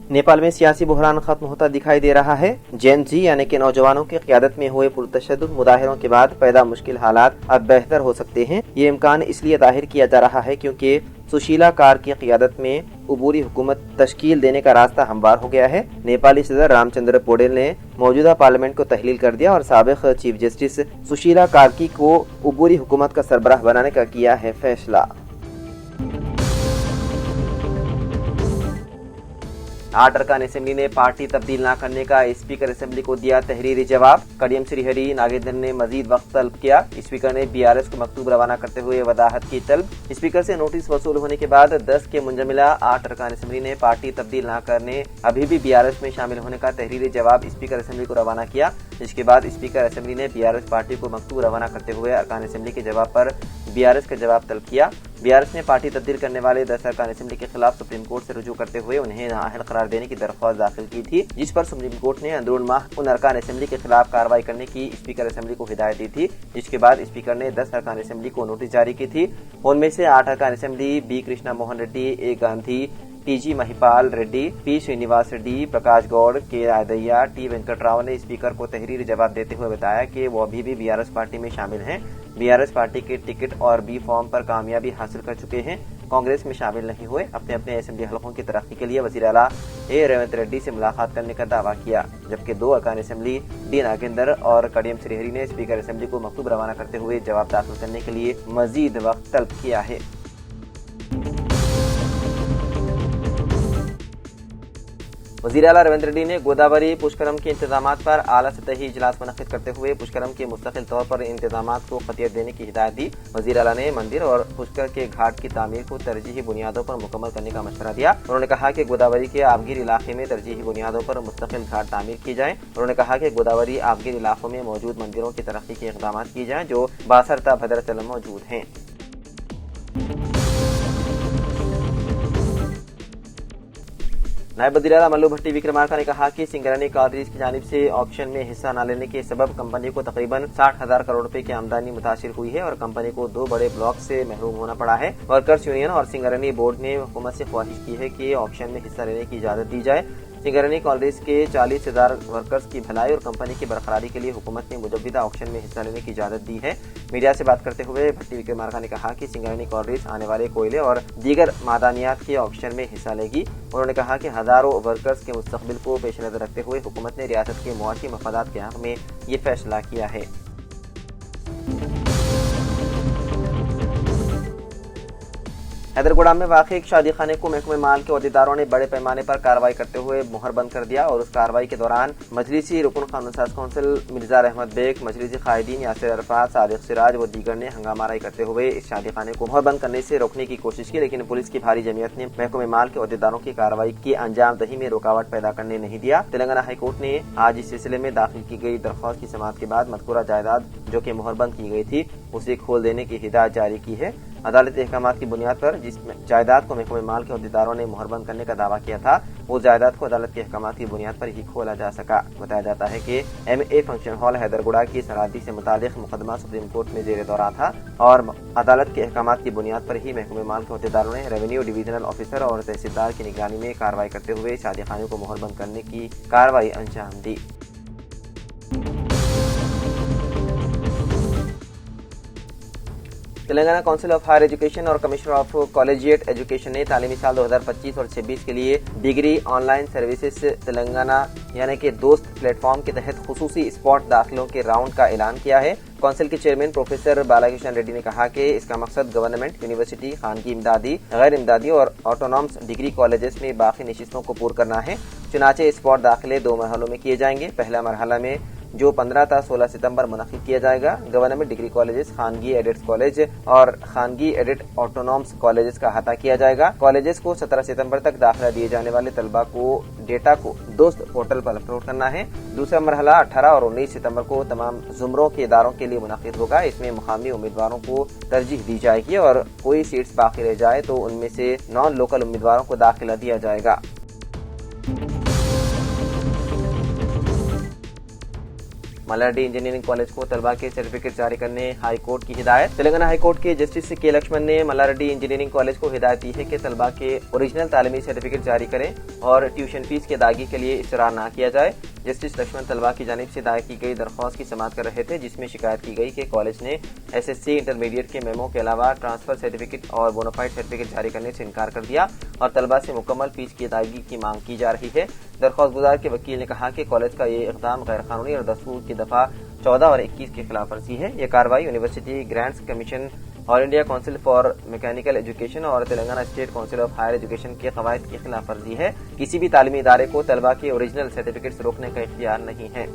नेपाल में सियासी बहरान खत्म होता दिखाई दे रहा है। जेन जी यानी कि नौजवानों की क़यादत में हुए पुरतशद्दुद मुजाहिरों के बाद पैदा मुश्किल हालात अब बेहतर हो सकते हैं। ये इम्कान इसलिए जाहिर किया जा रहा है क्योंकि सुशीला कार की क़यादत में उबूरी हुकूमत तश्कील देने का रास्ता हमवार हो गया है। नेपाली सदर रामचंद्र पौडेल ने मौजूदा पार्लियामेंट को तहलील कर दिया और साबिक़ चीफ जस्टिस सुशीला कार्की को उबूरी हुकूमत का सरबराह बनाने का किया है फैसला। 8 अरकान असेंबली ने पार्टी तब्दील न करने का स्पीकर असेंबली को दिया तहरीरी जवाब। कडियम श्रीहरि नागेंद्र ने मजीद वक्त तलब किया। स्पीकर ने बीआरएस को मकतूब रवाना करते हुए वदाहत की तलब। स्पीकर से नोटिस वसूल होने के बाद 10 के मुंजमिला 8 अरकान असेंबली ने पार्टी तब्दील न करने अभी भी बीआरएस में शामिल होने का तहरीरी जवाब स्पीकर असेंबली को रवाना किया, जिसके बाद स्पीकर असेंबली ने बीआरएस पार्टी को मकतूब रवाना करते हुए अरकान असेंबली के जवाब पर बीआरएस का जवाब तलब किया। बीआरएस ने पार्टी तब्दील करने वाले 10 अरकान असेंबली के खिलाफ सुप्रीम कोर्ट से रुजू करते हुए उन्हें नाअहल करार देने की दरख्वास्त दाखिल की थी, जिस पर सुप्रीम कोर्ट ने अंदरून माह उन अरकान असेंबली के खिलाफ कार्रवाई करने की स्पीकर असेंबली को हिदायत दी थी, जिसके बाद स्पीकर ने 10 अरकान असेंबली को नोटिस जारी की थी। उनमें से 8 अरकान assembly B Krishna Mohan Reddy, A Gandhi, TG Mahipal Reddy, P Srinivas Reddy, Prakash Goud, K Raidaiah, T Venkatrao ने स्पीकर को तहरीरी जवाब देते हुए बताया कि वो अभी भी बीआरएस पार्टी में शामिल हैं। बीआरएस पार्टी के टिकट और बी फॉर्म पर कामयाबी हासिल कर चुके हैं, कांग्रेस में शामिल नहीं हुए। अपने अपने असेंबली हलकों की तरक्की के लिए वजीर आला ए रेवंत रेड्डी से मुलाकात करने का दावा किया, जबकि 2 अरकान असेंबली डी नागेंद्र और कडियम श्रीहरि ने स्पीकर असेंबली को मकतूब रवाना करते हुए जवाब दाखिल करने के लिए मजीद वक्त तलब किया है। वज़ीर आला रेवंत रेड्डी ने गोदावरी पुष्करम के इंतजामात पर आला सतही इजलास मुनक्किद करते हुए पुष्करम के मुस्तकिल तौर पर इंतजामात को क़तियत देने की हिदायत दी। वज़ीर आला ने मंदिर और पुष्कर के घाट की तामीर को तरजीही बुनियादों पर मुकम्मल करने का मशवरा दिया। उन्होंने कहा कि गोदावरी के आबगिर इलाके में तरजीही बुनियादों पर मुस्तकिल घाट तामीर की जाए। उन्होंने कहा कि गोदावरी आबगिर इलाकों में मौजूद मंदिरों की तरक्की के इक़दाम किए जाएँ जो बासरता भद्राचलम मौजूद हैं। नायब वज़ीर आला मल्लू भट्टी विक्रमार्का ने कहा कि सिंगरनी कॉलेज की जानिब से ऑक्शन में हिस्सा न लेने के सबब कंपनी को तकरीबन 60,000 करोड़ रुपए की आमदनी मुतासिर हुई है और कंपनी को 2 बड़े ब्लॉक से महरूम होना पड़ा है। वर्कर्स यूनियन और सिंगरनी बोर्ड ने हुकूमत से ख्वाहिश की है कि ऑक्शन में हिस्सा लेने की इजाजत दी जाए। सिंगरनी कॉलेज के 40,000 वर्कर्स की भलाई और कंपनी की बरकरारी के लिए हुकूमत ने मुजव्वदा ऑक्शन में हिस्सा लेने की इजाजत दी है। मीडिया से बात करते हुए भट्टी विक्रमार्का ने कहा कि सिंगरनी कॉलेज आने वाले कोयले और दीगर मादानियात के ऑक्शन में हिस्सा लेगी। उन्होंने कहा कि हजारों वर्कर्स के मुस्तकबिल को पेश नजर रखते हुए हुकूमत ने रियासत के मुआशी मफादात के हक में ये फैसला किया है। हैदरगुड़ा में वाक़ एक शादी खाने को महकमे माल के अहदेदारों ने बड़े पैमाने पर कार्रवाई करते हुए मोहर बंद कर दिया और उस कार्रवाई के दौरान मजलिसी रुकन कानून साज कौंसिल मिर्जा रहमत बेग, मजलिसी कायदीन यासिर अरफात, सादिक सिराज व दीगर ने हंगामाराई करते हुए इस शादी खाने को मोहर बंद करने से रोकने की कोशिश की, लेकिन पुलिस की भारी जमीयत ने महकमे माल के अहदेदारों की कार्रवाई की अंजाम दही में रुकावट पैदा करने नहीं दिया। तेलंगाना हाईकोर्ट ने आज इस सिलसिले में दाखिल की गई दरख्वास्त की समाअत के बाद मज़कूरा जायदाद जो कि मोहर बंद की गई थी उसे खोल देने की हिदायत जारी की है। अदालती अहकामात की बुनियाद पर जिस जायदाद को महकमे माल के अहदेदारों ने मोहरबंद करने का दावा किया था वो जायदाद को अदालत के अहकामात की बुनियाद पर ही खोला जा सका। बताया जाता है कि MA फंक्शन हॉल हैदरगुड़ा की सरहदी से मुतालिक मुकदमा सुप्रीम कोर्ट में जेर दौरा था और अदालत के अहकामात की बुनियाद पर ही महकमे माल के अहदेदारों ने रेवेन्यू डिवीजनल ऑफिसर और तहसीलदार की निगरानी में कार्रवाई करते हुए शादी खाने को मोहरबंद करने की कार्रवाई अंजाम दी। Telangana council of higher education और कमिश्नर ऑफ कॉलेजिएट एजुकेशन ने तालीमी साल 2025 और 26 के लिए डिग्री ऑनलाइन सर्विसेज तेलंगाना यानी कि दोस्त प्लेटफॉर्म के तहत खुसूसी स्पॉट दाखिलों के राउंड का ऐलान किया है। काउंसिल के चेयरमैन प्रोफेसर बालाकृष्ण रेड्डी ने कहा कि इसका मकसद गवर्नमेंट, यूनिवर्सिटी, खानगी इमदादी, गैर इमदादी और ऑटोनॉमस डिग्री कॉलेजेस में बाकी नशिस्तों को पूरा करना है। चुनाचे स्पॉट दाखिले 2 मरहलों में किए जाएंगे। पहला मरहला में जो 15 था 16 सितंबर मुनक्किद किया जाएगा। गवर्नमेंट डिग्री कॉलेजेस, खानगी एडेड कॉलेज और खानगी एडेड ऑटोनॉमस कॉलेजेस का अहाता किया जाएगा। कॉलेजेस को 17 सितंबर तक दाखिला दिए जाने वाले तलबा को डेटा को दोस्त पोर्टल पर अपलोड करना है। दूसरा मरहला 18 और 19 सितंबर को तमाम जुमरों के इदारों के लिए मुनक्किद होगा। इसमें मुकामी उम्मीदवारों को तरजीह दी जाएगी और कोई सीट्स बाकी रह जाए तो उनमें से नॉन लोकल उम्मीदवारों को दाखिला दिया जाएगा। मल्लारेड्डी इंजीनियरिंग कॉलेज को तलबा के सर्टिफिकेट जारी करने हाई कोर्ट की हिदायत। तेलंगाना हाई कोर्ट के जस्टिस के लक्ष्मण ने मल्लारेड्डी इंजीनियरिंग कॉलेज को हिदायत दी है कि तलबा के ओरिजिनल तालीमी सर्टिफिकेट जारी करें और ट्यूशन फीस की अदायगी के लिए इसरार न किया जाए। जस्टिस लक्ष्मण तलबा की जानिब से दायर की गई दरख्वास्त की समाअत कर रहे थे, जिसमें शिकायत की गई कि कॉलेज ने SSC इंटरमीडिएट के मेमो के अलावा ट्रांसफर सर्टिफिकेट और बोनाफाइड सर्टिफिकेट जारी करने से इनकार कर दिया और तलबा से मुकम्मल फीस की अदायगी की मांग की जा रही है। दरख्वास्त गुजार के वकील ने कहा कि कॉलेज का ये इक़दाम गैर कानूनी और दस्तूर की दफा 14 और 21 के खिलाफ वर्जी है। ये कार्रवाई university grants commission, all India council for mechanical education और Telangana state council of higher education के कवायद की खिलाफ वर्जी है। किसी भी तालीमी इदारे को तलबा के ओरिजिनल सर्टिफिकेट्स रोकने का इख्तियार नहीं है।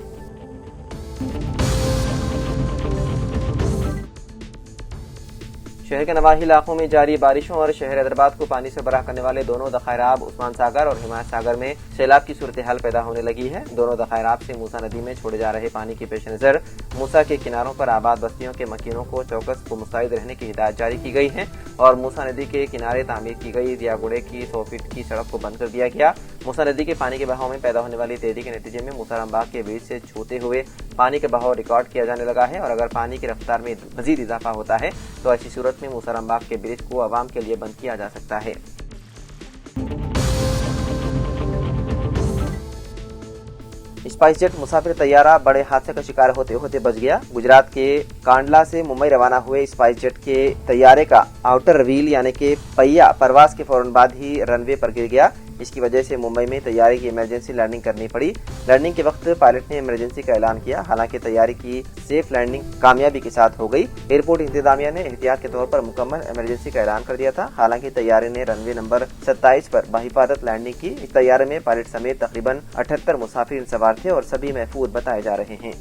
शहर के नवाही इलाकों में जारी बारिशों और शहर हैदराबाद को पानी से भरा करने वाले दोनों दखायराब उस्मान सागर और हिमायत सागर में सैलाब की सूरत हाल पैदा होने लगी है। दोनों दखायराब से मूसा नदी में छोड़े जा रहे पानी के पेश नजर मूसा के किनारों पर आबाद बस्तियों के मकीनों को चौकस व मुस्तैद रहने की हिदायत जारी की गई है और मूसा नदी के किनारे तामीर की गई दियागुड़े की 100 फीट की सड़क को बंद कर दिया गया। मूसा नदी के पानी के बहाव में पैदा होने वाली तेजी के नतीजे में मूसा बाग के ब्रिज से छूते हुए पानी का बहाव रिकॉर्ड किया जाने लगा है और अगर पानी की रफ्तार में मजीद इजाफा होता है तो ऐसी सूरत में मूसा बाग के ब्रिज को आवाम के लिए बंद किया जा सकता है। स्पाइस जेट मुसाफिर तैयारा बड़े हादसे का शिकार होते होते बच गया। गुजरात के कांडला से मुंबई रवाना हुए स्पाइस जेट के तैयारे का आउटर व्हील यानी कि पहिया परवास के फौरन बाद ही रनवे पर गिर गया। इसकी वजह से मुंबई में तैयारे की इमरजेंसी लैंडिंग करनी पड़ी। लैंडिंग के वक्त पायलट ने इमरजेंसी का ऐलान किया, हालांकि तैयारे की सेफ लैंडिंग कामयाबी के साथ हो गई। एयरपोर्ट इंतजामिया ने एहतियात के तौर पर मुकम्मल इमरजेंसी का ऐलान कर दिया था। हालांकि तैयारे ने रनवे नंबर 27 पर बाहिफाजत लैंडिंग की। इस तैयारे में पायलट समेत तकरीबन 78 मुसाफिर सवार थे और सभी महफूज बताए जा रहे हैं।